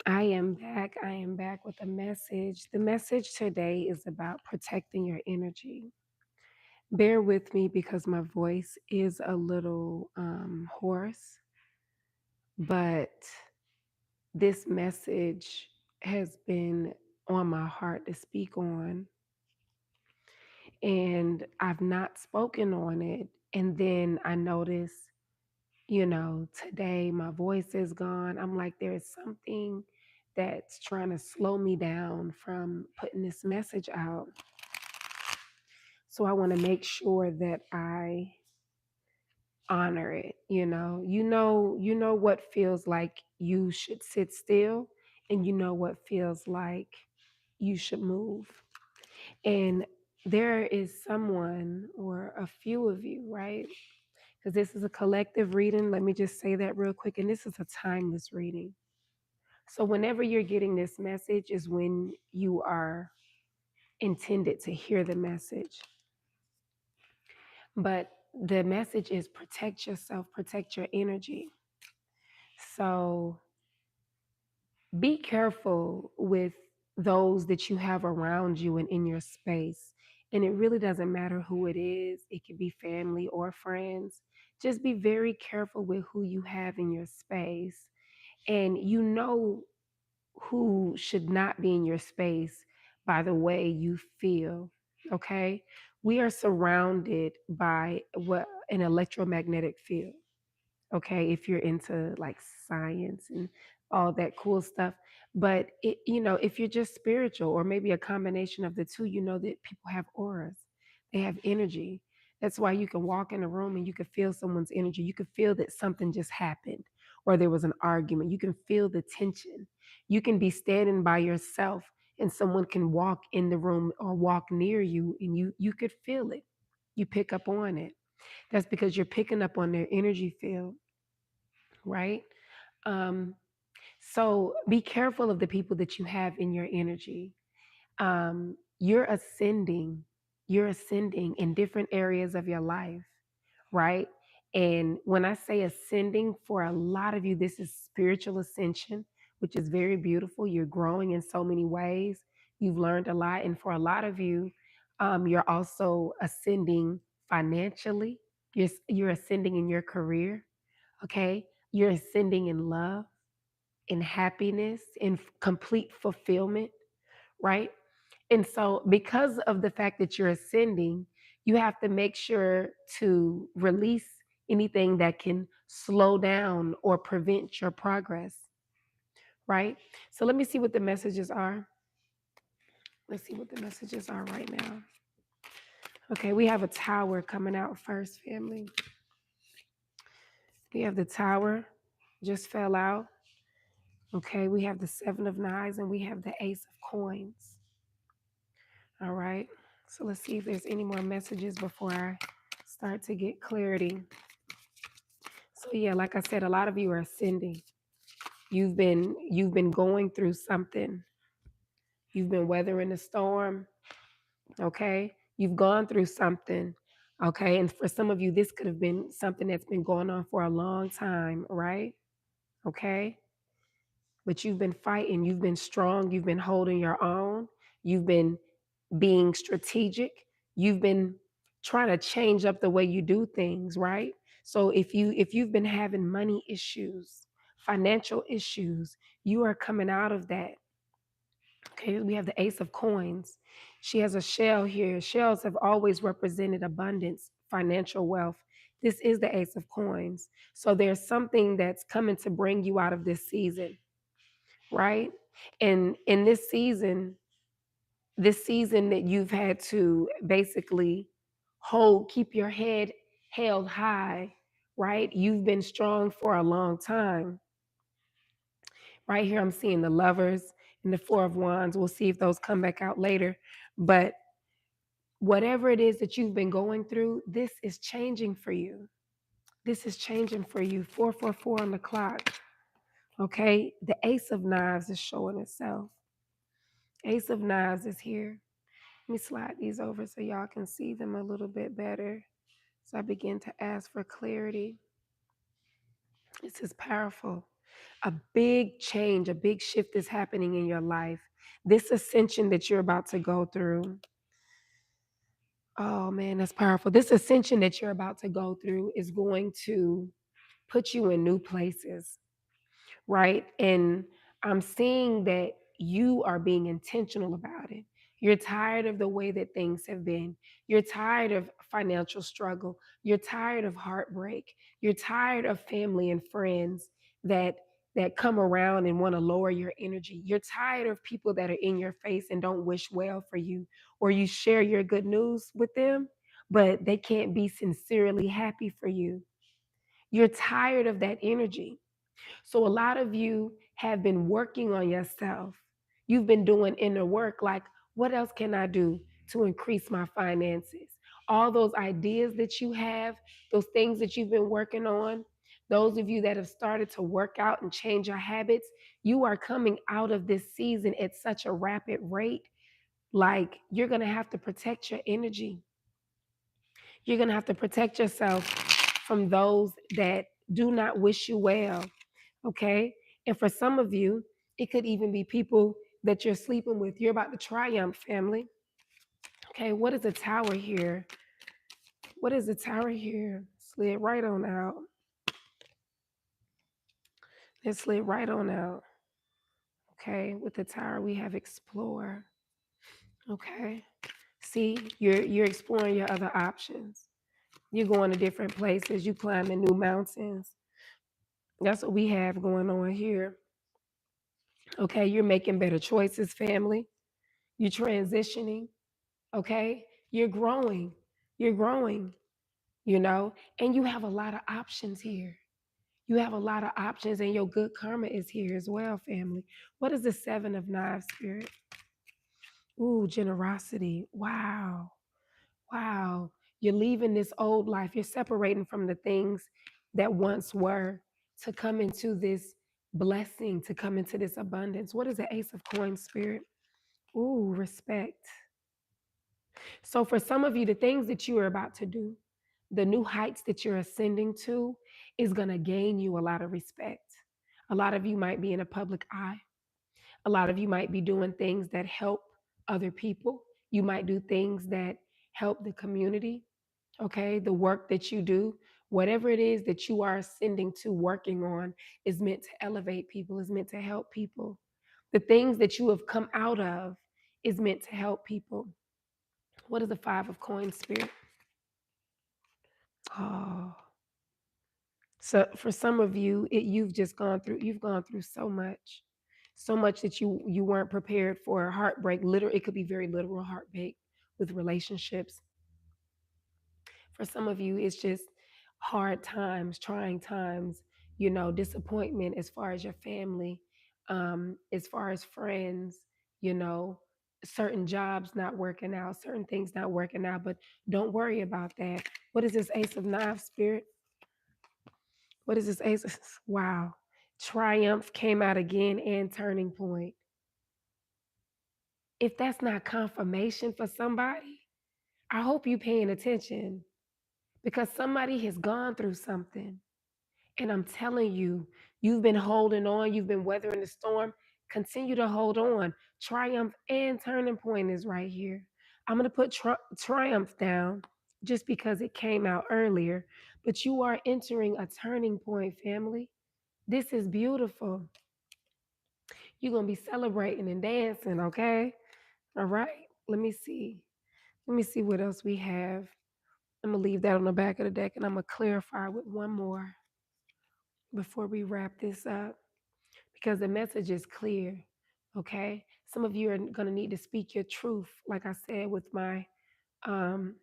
I am back. I am back with a message. The message today is about protecting your energy. Bear with me because my voice is a little hoarse, but this message has been on my heart to speak on, and I've not spoken on it. And then I notice, today my voice is gone. I'm like, there is something that's trying to slow me down from putting this message out. So I want to make sure that I honor it. You know what feels like you should sit still, and you know what feels like you should move. And there is someone or a few of you, right? Because this is a collective reading. Let me just say that real quick. And this is a timeless reading. So whenever you're getting this message is when you are intended to hear the message. But the message is protect yourself, protect your energy. So be careful with those that you have around you and in your space. And it really doesn't matter who it is, it could be family or friends. Just be very careful with who you have in your space. And you know who should not be in your space by the way you feel. Okay. We are surrounded by what an electromagnetic field. Okay. If you're into like science and all that cool stuff. But if you're just spiritual or maybe a combination of the two, you know that people have auras, they have energy. That's why you can walk in a room and you can feel someone's energy. You can feel that something just happened or there was an argument. You can feel the tension. You can be standing by yourself and someone can walk in the room or walk near you and you could feel it. You pick up on it. That's because you're picking up on their energy field, right? Um, so be careful of the people that you have in your energy. You're ascending, you're ascending in different areas of your life, right? And when I say ascending, for a lot of you, this is spiritual ascension, which is very beautiful. You're growing in so many ways. You've learned a lot. And for a lot of you, you're also ascending financially. You're ascending in your career, okay? You're ascending in love, in happiness, in complete fulfillment, right? And so, because of the fact that you're ascending, you have to make sure to release anything that can slow down or prevent your progress, right? So, let me see what the messages are. Let's see what the messages are right now. Okay, we have a tower coming out first, family. We have the tower just fell out. Okay, we have the seven of knives and we have the ace of coins. All right. So let's see if there's any more messages before I start to get clarity. So yeah, like I said, a lot of you are ascending. You've been going through something. You've been weathering the storm, okay? You've gone through something, okay? And for some of you, this could have been something that's been going on for a long time, right? Okay? But you've been fighting, you've been strong, you've been holding your own, you've been being strategic. You've been trying to change up the way you do things, right? So if you've been having money issues, financial issues, you are coming out of that. Okay, we have the ace of coins. She has a shell here. Shells have always represented abundance, financial wealth. This is the ace of coins. So there's something that's coming to bring you out of this season, right? And in this season that you've had to basically keep your head held high, right? You've been strong for a long time. Right here, I'm seeing the lovers and the four of wands. We'll see if those come back out later. But whatever it is that you've been going through, this is changing for you. This is changing for you. 444 on the clock. Okay. The ace of knives is showing itself. Ace of knives is here. Let me slide these over so y'all can see them a little bit better. So I begin to ask for clarity. This is powerful. A big change, a big shift is happening in your life. This ascension that you're about to go through. Oh man, that's powerful. This ascension that you're about to go through is going to put you in new places, right? And I'm seeing that you are being intentional about it. You're tired of the way that things have been. You're tired of financial struggle. You're tired of heartbreak. You're tired of family and friends that come around and want to lower your energy. You're tired of people that are in your face and don't wish well for you, or you share your good news with them, but they can't be sincerely happy for you. You're tired of that energy. So a lot of you have been working on yourself. You've been doing inner work like, what else can I do to increase my finances? All those ideas that you have, those things that you've been working on, those of you that have started to work out and change your habits, you are coming out of this season at such a rapid rate. Like, you're going to have to protect your energy. You're going to have to protect yourself from those that do not wish you well. Okay. And for some of you, it could even be people that you're sleeping with. You're about to triumph, family. Okay. What is the tower here? What is the tower here? Slid right on out. It slid right on out. Okay. With the tower, we have explore. Okay. See, you're exploring your other options. You're going to different places. You climbing new mountains. That's what we have going on here. Okay. You're making better choices, family. You're transitioning. Okay. You're growing. You're growing, and you have a lot of options here. You have a lot of options, and your good karma is here as well, family. What is the Seven of Knives, Spirit? Ooh, generosity. Wow. Wow. You're leaving this old life. You're separating from the things that once were to come into this blessing, to come into this abundance. What is the Ace of Coins, Spirit? Ooh, respect. So, for some of you, the things that you are about to do, the new heights that you're ascending to, is going to gain you a lot of respect. A lot of you might be in a public eye. A lot of you might be doing things that help other people. You might do things that help the community. Okay. The work that you do, whatever it is that you are ascending to, working on, is meant to elevate people, is meant to help people. The things that you have come out of is meant to help people. What is the Five of Coins, Spirit? Oh, so for some of you, you've gone through so much that you weren't prepared for. Heartbreak, literal, it could be very literal heartbreak with relationships. For some of you, it's just hard times, trying times, disappointment as far as your family, as far as friends, you know, certain jobs not working out, certain things not working out, but don't worry about that. What is this Ace of Knives, Spirit? What is this Ace? Wow. Triumph came out again and turning point. If that's not confirmation for somebody, I hope you're paying attention, because somebody has gone through something. And I'm telling you, you've been holding on, you've been weathering the storm. Continue to hold on. Triumph and turning point is right here. I'm going to put triumph down just because it came out earlier, but you are entering a turning point, family. This is beautiful. You're going to be celebrating and dancing, okay? All right. Let me see. Let me see what else we have. I'm going to leave that on the back of the deck, and I'm going to clarify with one more before we wrap this up, because the message is clear. Okay. Some of you are going to need to speak your truth. Like I said, um,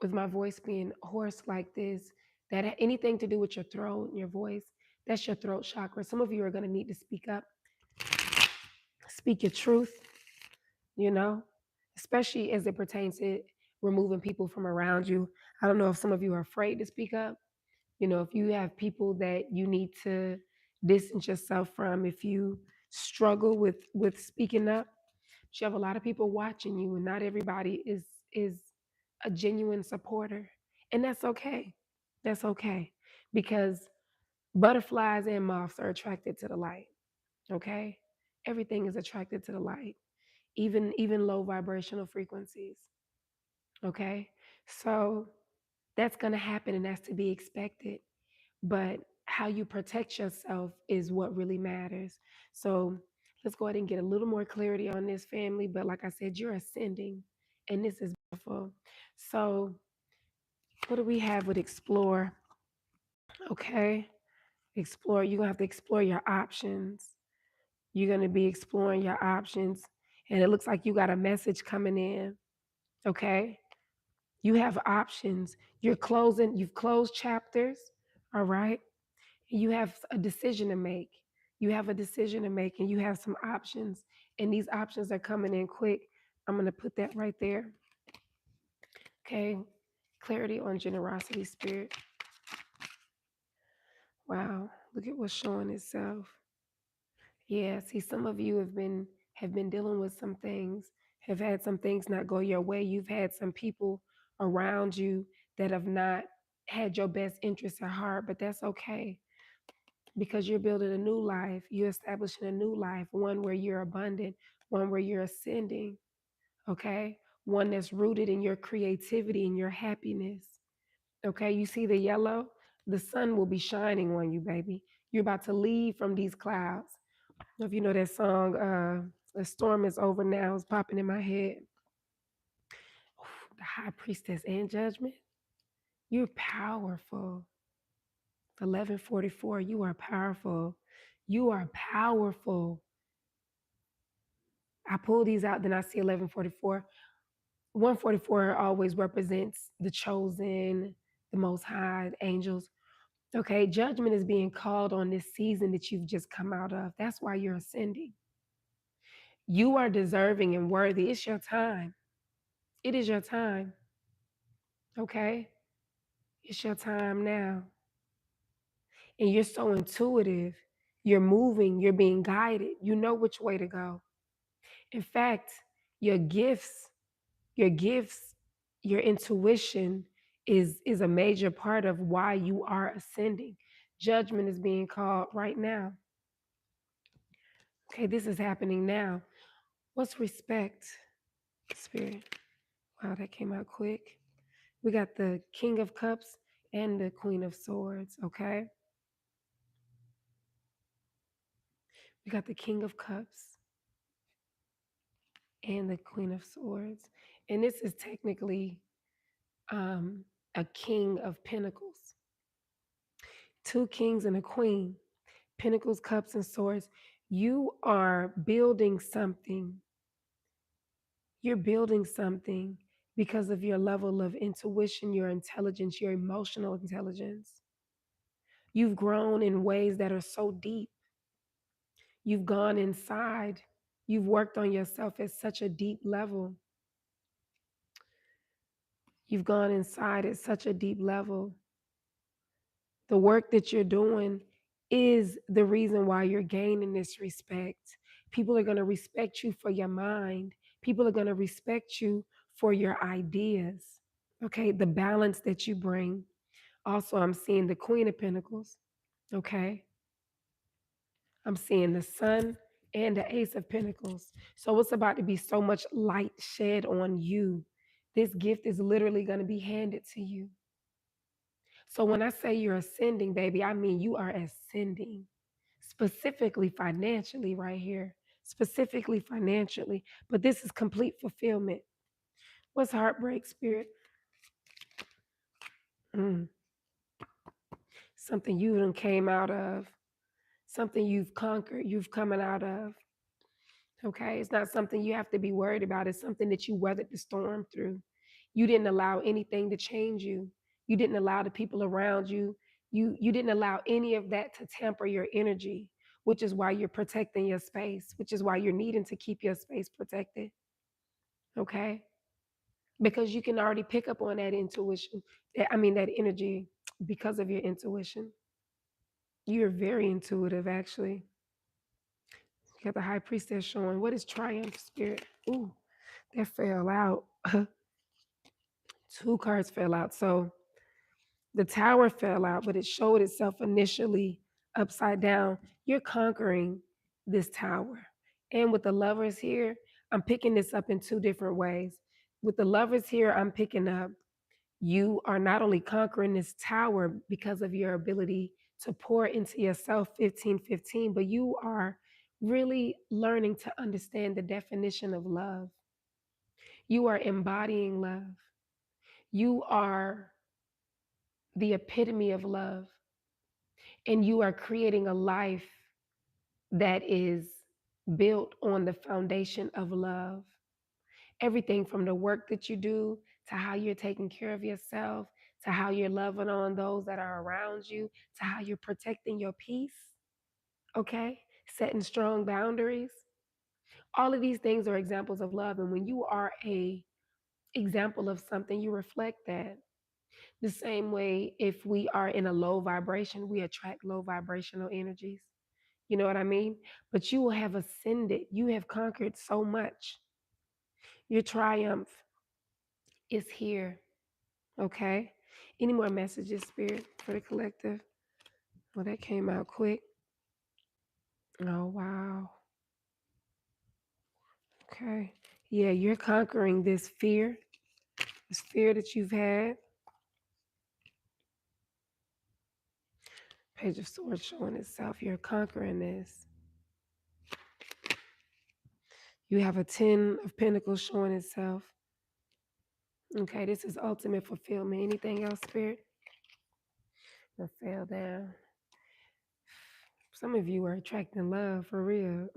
with my voice being hoarse like this, that anything to do with your throat and your voice, that's your throat chakra. Some of you are going to need to speak up, speak your truth, you know, especially as it pertains to removing people from around you. I don't know if some of you are afraid to speak up. If you have people that you need to distance yourself from, if you struggle with speaking up, but you have a lot of people watching you, and not everybody is a genuine supporter, and that's okay. That's okay, because Butterflies and moths are attracted to the light. Okay? Everything is attracted to the light, even low vibrational frequencies. Okay? So that's going to happen and that's to be expected. But how you protect yourself is what really matters. So let's go ahead and get a little more clarity on this, family. But like I said, you're ascending, and this is beautiful. So, what do we have with explore? Okay, explore. You're gonna have to explore your options. You're gonna be exploring your options, and it looks like you got a message coming in. Okay, you have options. You're closing. You've closed chapters. All right. You have a decision to make. You have a decision to make, and you have some options. And these options are coming in quick. I'm going to put that right there. Okay. Clarity on generosity, spirit. Wow. Look at what's showing itself. Yeah. See, some of you have been dealing with some things, have had some things not go your way. You've had some people around you that have not had your best interests at heart, but that's okay because you're building a new life. You're establishing a new life, one where you're abundant, one where you're ascending, okay? One that's rooted in your creativity and your happiness, okay? You see the yellow? The sun will be shining on you, baby. You're about to leave from these clouds. If you know that song, The Storm is Over Now, is popping in my head. The high priestess and judgment. You're powerful. 1144, you are powerful. You are powerful. I pull these out, then I see 1144. 144 always represents the chosen, the most high, the angels. Okay, judgment is being called on this season that you've just come out of. That's why you're ascending. You are deserving and worthy. It's your time. It is your time. Okay? It's your time now. And you're so intuitive. You're moving, you're being guided. You know which way to go. In fact, your gifts your gifts, your intuition is a major part of why you are ascending. Judgment is being called right now. Okay, this is happening now. What's respect, spirit? Wow, that came out quick. We got the King of Cups and the Queen of Swords, okay? We got the King of Cups and the Queen of Swords. And this is technically um, a King of Pentacles. Two kings and a queen. Pentacles, cups, and swords. You are building something. You're building something because of your level of intuition, your intelligence, your emotional intelligence. You've grown in ways that are so deep. You've gone inside. You've worked on yourself at such a deep level. You've gone inside at such a deep level. The work that you're doing is the reason why you're gaining this respect. People are going to respect you for your mind. People are going to respect you for your ideas. Okay, the balance that you bring. Also, I'm seeing the Queen of Pentacles. Okay, I'm seeing the Sun and the Ace of Pentacles. So it's about to be so much light shed on you. This gift is literally going to be handed to you. So when I say you're ascending, baby, I mean you are ascending, specifically financially right here, specifically financially. But this is complete fulfillment. What's heartbreak, spirit? Mm, something you done came out of, something you've conquered, you've coming out of. Okay, it's not something you have to be worried about. It's something that you weathered the storm through. You didn't allow anything to change you. You didn't allow the people around you. You didn't allow any of that to tamper your energy, which is why you're protecting your space, which is why you're needing to keep your space protected. Okay? Because you can already pick up on that intuition. That energy because of your intuition. You're very intuitive, actually. You got the high priestess showing. What is triumph, spirit? Ooh, that fell out. Two cards fell out. So the tower fell out, but it showed itself initially upside down, you're conquering this tower. And with the lovers here, I'm picking this up in two different ways. With the lovers here, I'm picking up you are not only conquering this tower because of your ability to pour into yourself 1515, but you are really learning to understand the definition of love. You are embodying love. You are the epitome of love. And you are creating a life that is built on the foundation of love. Everything from the work that you do to how you're taking care of yourself to how you're loving on those that are around you to how you're protecting your peace, okay? Setting strong boundaries. All of these things are examples of love, and when you are a example of something, you reflect that. The same way if we are in a low vibration, we attract low vibrational energies. You know what I mean? But you will have ascended. You have conquered so much. Your triumph is here. Okay. Any more messages, Spirit, for the collective? Well, that came out quick. Oh, wow. Okay. Yeah, you're conquering this fear that you've had. Page of Swords showing itself. You're conquering this. You have a 10 of Pentacles showing itself. Okay, this is ultimate fulfillment. Anything else, Spirit? I fell down. Some of you are attracting love for real.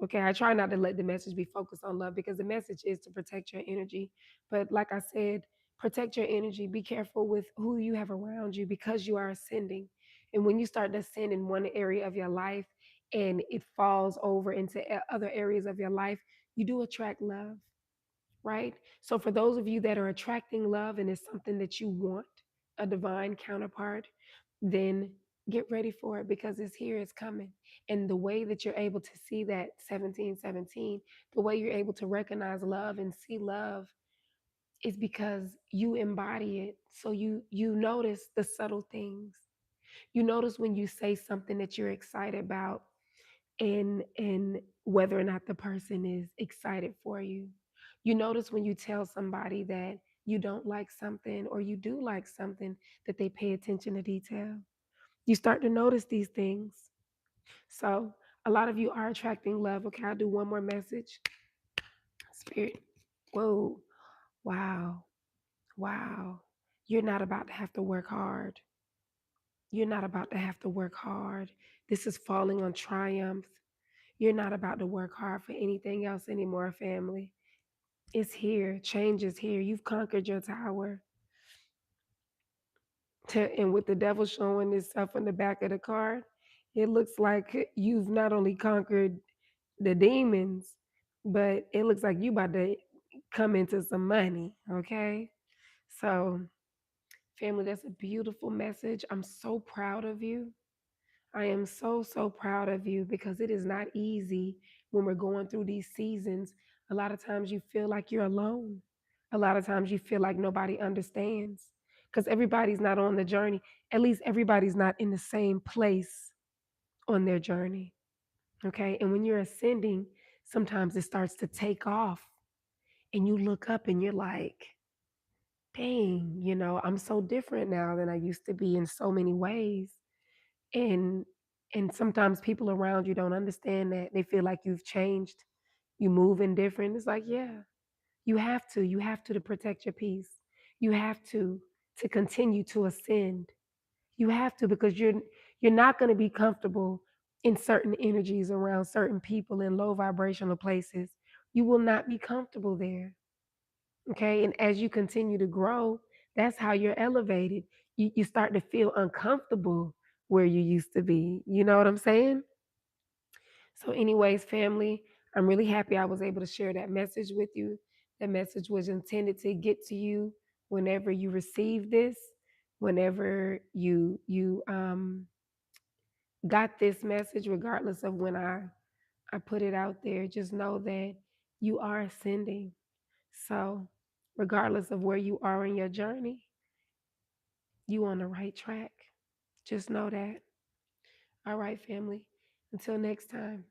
Okay, I try not to let the message be focused on love because the message is to protect your energy. But like I said, protect your energy. Be careful with who you have around you because you are ascending. And when you start to ascend in one area of your life and it falls over into other areas of your life, you do attract love, right? So for those of you that are attracting love and it's something that you want, a divine counterpart, then get ready for it because it's here, it's coming. And the way that you're able to see that 1717, the way you're able to recognize love and see love is because you embody it. So you notice the subtle things. You notice when you say something that you're excited about and whether or not the person is excited for you. You notice when you tell somebody that you don't like something or you do like something that they pay attention to detail. You start to notice these things. So a lot of you are attracting love. Okay, I'll do one more message. Spirit. Whoa. Wow. Wow. You're not about to have to work hard. You're not about to have to work hard. This is falling on triumph. You're not about to work hard for anything else anymore, family. It's here. Change is here. You've conquered your tower. And with the devil showing itself on the back of the card, it looks like you've not only conquered the demons, but it looks like you about to come into some money. Okay. So, family, that's a beautiful message. I'm so proud of you. I am so, so proud of you because it is not easy when we're going through these seasons. A lot of times you feel like you're alone. A lot of times you feel like nobody understands because everybody's not on the journey. At least everybody's not in the same place on their journey. Okay. And when you're ascending, sometimes it starts to take off and you look up and you're like, dang, I'm so different now than I used to be in so many ways. And and sometimes people around you don't understand that. They feel like you've changed. You move in different. It's like, yeah, you have to protect your peace. You have to continue to ascend. You have to because you're not going to be comfortable in certain energies around certain people in low vibrational places. You will not be comfortable there. Okay. And as you continue to grow, that's how you're elevated. You start to feel uncomfortable where you used to be. You know what I'm saying? So, anyways, family, I'm really happy I was able to share that message with you. That message was intended to get to you whenever you receive this, whenever you got this message, regardless of when I put it out there. Just know that you are ascending. So, regardless of where you are in your journey, you on the right track. Just know that. All right, family. Until next time.